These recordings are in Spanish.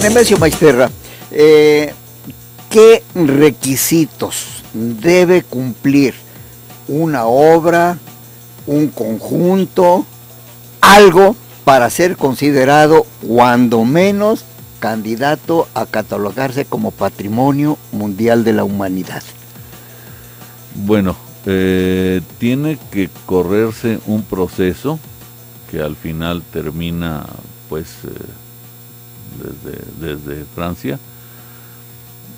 Nemesio Maisterra, ¿qué requisitos debe cumplir una obra, un conjunto, algo para ser considerado cuando menos candidato a catalogarse como Patrimonio Mundial de la Humanidad? Bueno, tiene que correrse un proceso que al final termina pues desde Francia,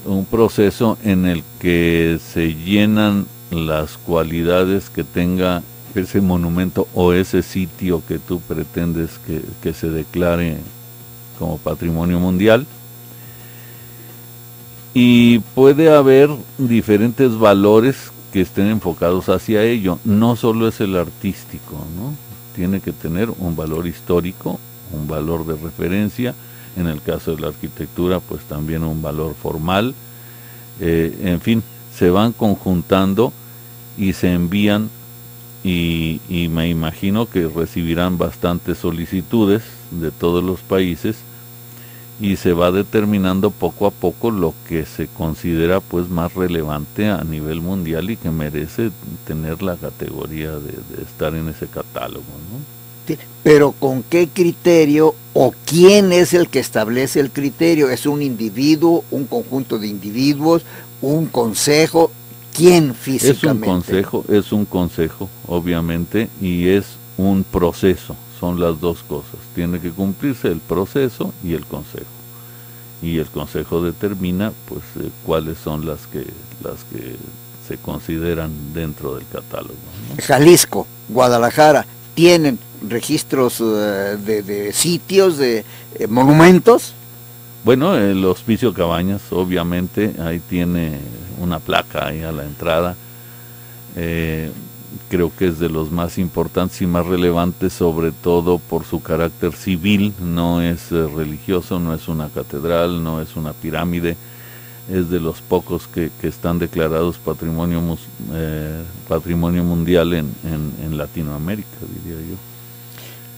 un proceso en el que se llenan las cualidades que tenga ese monumento o ese sitio que tú pretendes que se declare como patrimonio mundial, y puede haber diferentes valores que estén enfocados hacia ello. No solo es el artístico, ¿no? Tiene que tener un valor histórico, un valor de referencia, en el caso de la arquitectura pues también un valor formal, en fin, se van conjuntando y se envían, y me imagino que recibirán bastantes solicitudes de todos los países, y se va determinando poco a poco lo que se considera pues más relevante a nivel mundial y que merece tener la categoría de estar en ese catálogo, ¿no? Sí, pero ¿con qué criterio o quién es el que establece el criterio? ¿Es un individuo, un conjunto de individuos, un consejo? ¿Quién físicamente? Es un consejo, obviamente, y es un proceso, son las dos cosas. Tiene que cumplirse el proceso y el consejo. Y el consejo determina pues cuáles son las que se consideran dentro del catálogo, ¿no? Jalisco, Guadalajara, ¿tienen registros de sitios, de monumentos? Bueno, el Hospicio Cabañas, obviamente, ahí tiene una placa ahí a la entrada. Creo que es de los más importantes y más relevantes, sobre todo por su carácter civil. No es religioso, no es una catedral, no es una pirámide. Es de los pocos que están declarados patrimonio mundial en Latinoamérica, diría yo.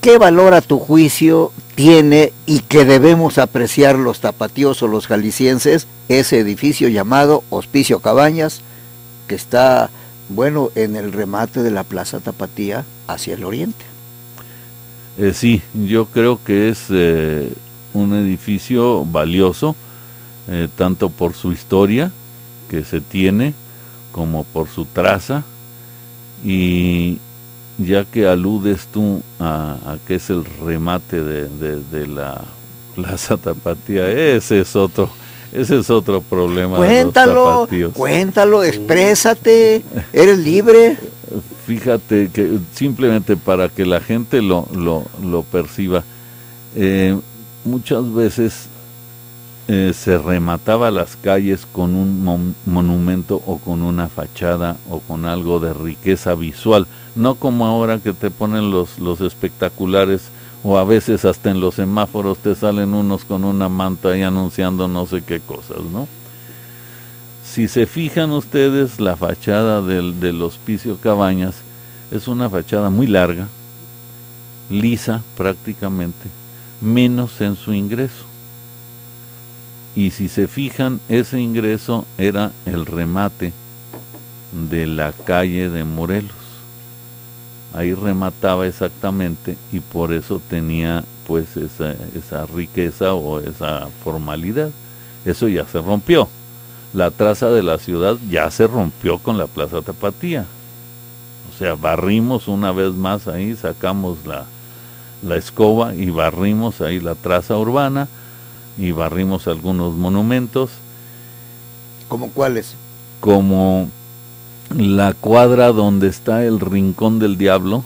¿Qué valor a tu juicio tiene y que debemos apreciar los tapatíos o los jaliscienses ese edificio llamado Hospicio Cabañas, que está, bueno, en el remate de la Plaza Tapatía hacia el oriente? Sí, yo creo que es un edificio valioso, tanto por su historia que se tiene, como por su traza, y ya que aludes tú a que es el remate de la Plaza Tapatía, ese es otro problema. Cuéntalo, exprésate, eres libre. Fíjate que simplemente para que la gente lo perciba, muchas veces se remataba las calles con un monumento o con una fachada o con algo de riqueza visual, no como ahora que te ponen los espectaculares, o a veces hasta en los semáforos te salen unos con una manta ahí anunciando no sé qué cosas, ¿no? Si se fijan ustedes, la fachada del Hospicio Cabañas es una fachada muy larga, lisa prácticamente, menos en su ingreso. Y si se fijan, ese ingreso era el remate de la calle de Morelos. Ahí remataba exactamente, y por eso tenía pues esa riqueza o esa formalidad. Eso ya se rompió. La traza de la ciudad ya se rompió con la Plaza Tapatía. O sea, barrimos una vez más ahí, sacamos la escoba y barrimos ahí la traza urbana, y barrimos algunos monumentos. ¿Cómo cuáles? Como la cuadra donde está el Rincón del Diablo.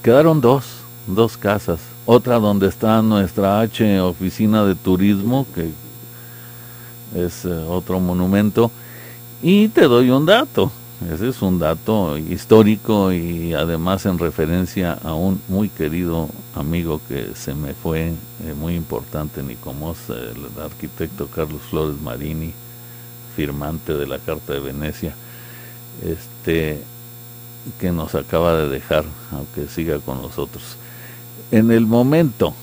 Quedaron dos casas. Otra donde está nuestra oficina de turismo, que es otro monumento. Y te doy un dato. Ese es un dato histórico y además en referencia a un muy querido amigo que se me fue, muy importante en Icomos, el arquitecto Carlos Flores Marini, firmante de la Carta de Venecia, que nos acaba de dejar, aunque siga con nosotros. En el momento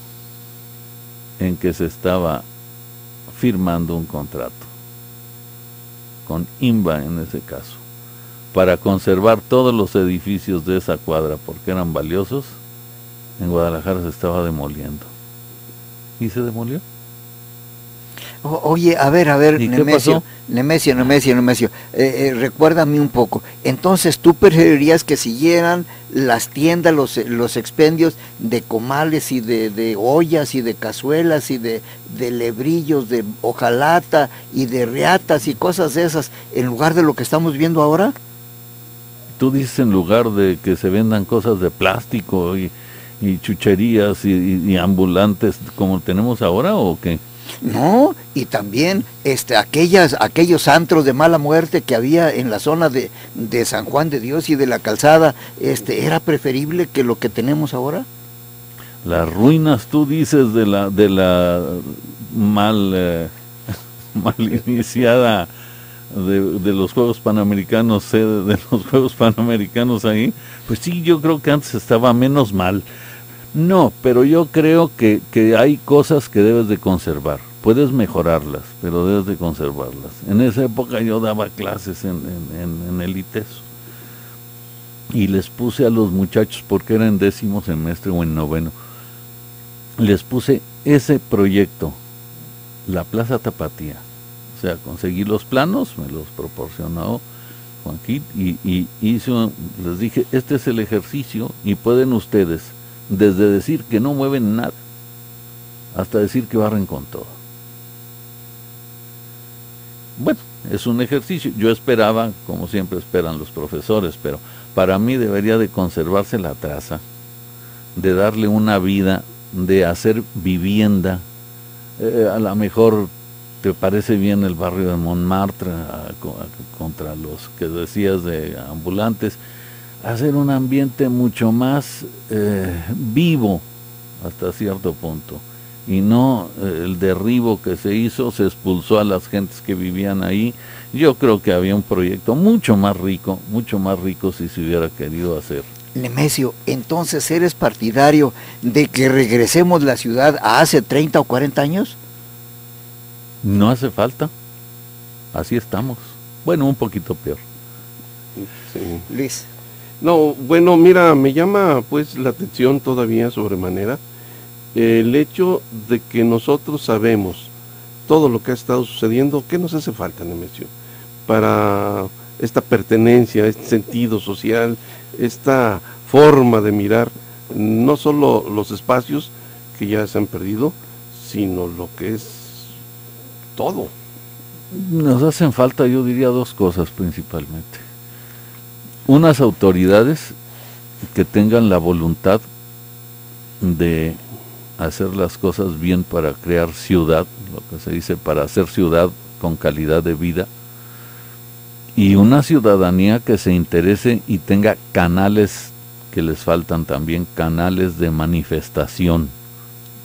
en que se estaba firmando un contrato con INBA en ese caso, para conservar todos los edificios de esa cuadra porque eran valiosos. En Guadalajara se estaba demoliendo. ¿Y se demolió? Oye, a ver, ¿Y Nemesio, Nemesio, recuérdame un poco. Entonces, ¿tú preferirías que siguieran las tiendas, los expendios de comales y de ollas y de cazuelas y de lebrillos, de hojalata y de reatas y cosas de esas, en lugar de lo que estamos viendo ahora? Tú dices en lugar de que se vendan cosas de plástico y chucherías y ambulantes como tenemos ahora, ¿o qué? No, y también aquellos antros de mala muerte que había en la zona de San Juan de Dios y de la Calzada, ¿era preferible que lo que tenemos ahora? Las ruinas, tú dices, de la mal iniciada de los Juegos Panamericanos, sede de los Juegos Panamericanos ahí. Pues sí, yo creo que antes estaba menos mal. No, pero yo creo que hay cosas que debes de conservar. Puedes mejorarlas, pero debes de conservarlas. En esa época yo daba clases en el ITESO y les puse a los muchachos, porque era en 10º semestre o en 9º, les puse ese proyecto, la Plaza Tapatía. O sea, conseguí los planos, me los proporcionó Juanquín y les dije, este es el ejercicio y pueden ustedes desde decir que no mueven nada hasta decir que barren con todo. Bueno, es un ejercicio. Yo esperaba, como siempre esperan los profesores, pero para mí debería de conservarse la traza, de darle una vida, de hacer vivienda. A lo mejor te parece bien el barrio de Montmartre contra los que decías de ambulantes, hacer un ambiente mucho más vivo hasta cierto punto, y no el derribo que se hizo, se expulsó a las gentes que vivían ahí. Yo creo que había un proyecto mucho más rico si se hubiera querido hacer. Nemesio, entonces ¿eres partidario de que regresemos la ciudad a hace 30 o 40 años? No hace falta, así estamos. Bueno, un poquito peor. Sí. Luis. No, bueno, mira, me llama pues la atención todavía sobremanera el hecho de que nosotros sabemos todo lo que ha estado sucediendo. ¿Qué nos hace falta, Nemesio? Para esta pertenencia, este sentido social, esta forma de mirar, no solo los espacios que ya se han perdido, sino lo que es todo. Nos hacen falta, yo diría, dos cosas principalmente. Unas autoridades que tengan la voluntad de hacer las cosas bien para crear ciudad, lo que se dice, para hacer ciudad con calidad de vida, y una ciudadanía que se interese y tenga canales, que les faltan también, canales de manifestación,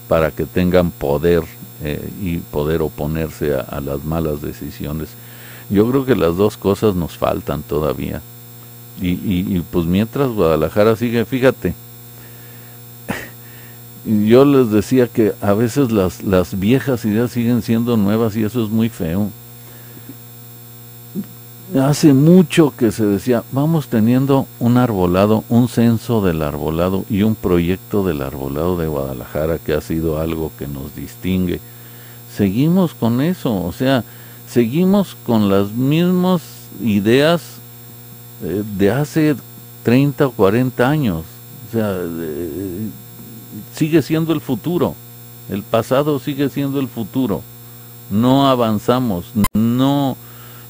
para que tengan poder y poder oponerse a las malas decisiones. Yo creo que las dos cosas nos faltan todavía. Y pues mientras Guadalajara sigue, fíjate, yo les decía que a veces las viejas ideas siguen siendo nuevas y eso es muy feo. Hace mucho que se decía, vamos teniendo un arbolado, un censo del arbolado y un proyecto del arbolado de Guadalajara, que ha sido algo que nos distingue. Seguimos con eso, o sea, seguimos con las mismas ideas de hace 30 o 40 años. O sea, sigue siendo el futuro, el pasado sigue siendo el futuro. No avanzamos, no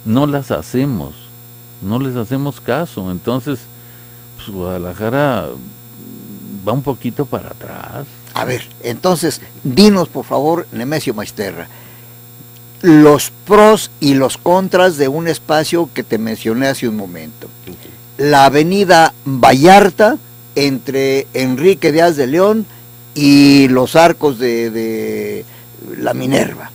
las hacemos, no les hacemos caso. Entonces, pues Guadalajara va un poquito para atrás. A ver, entonces, dinos por favor, Nemesio Maisterra, los pros y los contras de un espacio que te mencioné hace un momento. La avenida Vallarta, entre Enrique Díaz de León y los Arcos de la Minerva.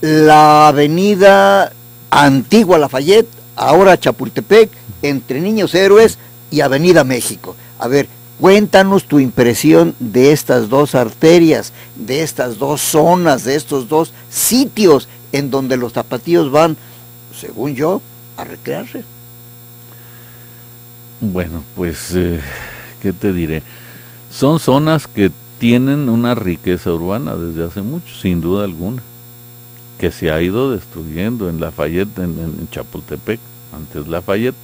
La avenida Antigua Lafayette, ahora Chapultepec, entre Niños Héroes y Avenida México. A ver, Cuéntanos tu impresión de estas dos arterias, de estas dos zonas, de estos dos sitios en donde los tapatíos van, según yo, a recrearse. Bueno, pues, ¿qué te diré? Son zonas que tienen una riqueza urbana desde hace mucho, sin duda alguna, que se ha ido destruyendo. En Lafayette, en Chapultepec, antes Lafayette,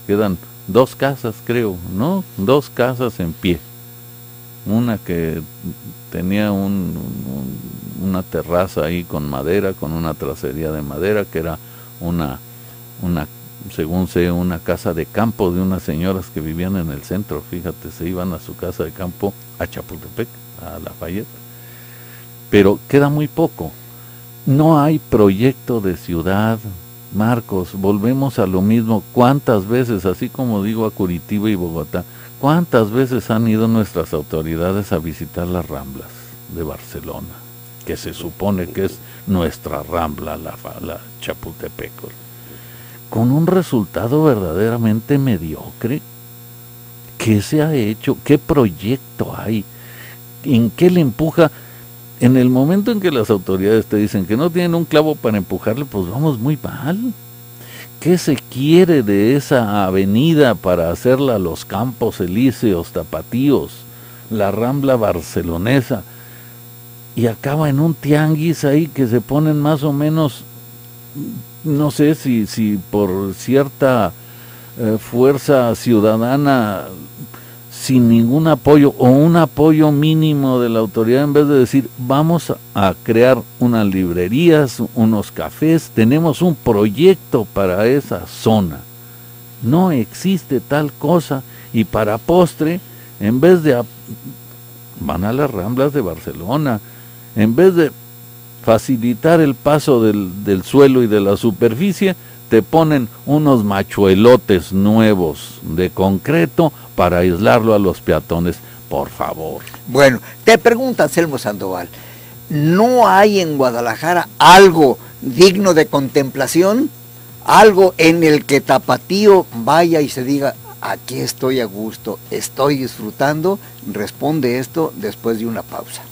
quedan 2 casas, creo, ¿no? 2 casas en pie. Una que tenía una terraza ahí con madera, con una tracería de madera, que era una según sé, una casa de campo de unas señoras que vivían en el centro. Fíjate, se iban a su casa de campo a Chapultepec, a Lafayette. Pero queda muy poco. No hay proyecto de ciudad, Marcos. Volvemos a lo mismo. ¿Cuántas veces, así como digo a Curitiba y Bogotá, cuántas veces han ido nuestras autoridades a visitar las Ramblas de Barcelona, que se supone que es nuestra Rambla, la Chapultepec, con un resultado verdaderamente mediocre? ¿Qué se ha hecho? ¿Qué proyecto hay? ¿En qué le empuja? En el momento en que las autoridades te dicen que no tienen un clavo para empujarle, pues vamos muy mal. ¿Qué se quiere de esa avenida para hacerla Los Campos Elíseos, Tapatíos, la Rambla barcelonesa? Y acaba en un tianguis ahí que se ponen más o menos, no sé si por cierta fuerza ciudadana, sin ningún apoyo o un apoyo mínimo de la autoridad, en vez de decir vamos a crear unas librerías, unos cafés, tenemos un proyecto para esa zona. No existe tal cosa, y para postre, en vez de van a las Ramblas de Barcelona, en vez de facilitar el paso del suelo y de la superficie, te ponen unos machuelotes nuevos de concreto para aislarlo a los peatones. Por favor. Bueno, te pregunta Anselmo Sandoval, ¿no hay en Guadalajara algo digno de contemplación? Algo en el que Tapatío vaya y se diga, aquí estoy a gusto, estoy disfrutando. Responde esto después de una pausa.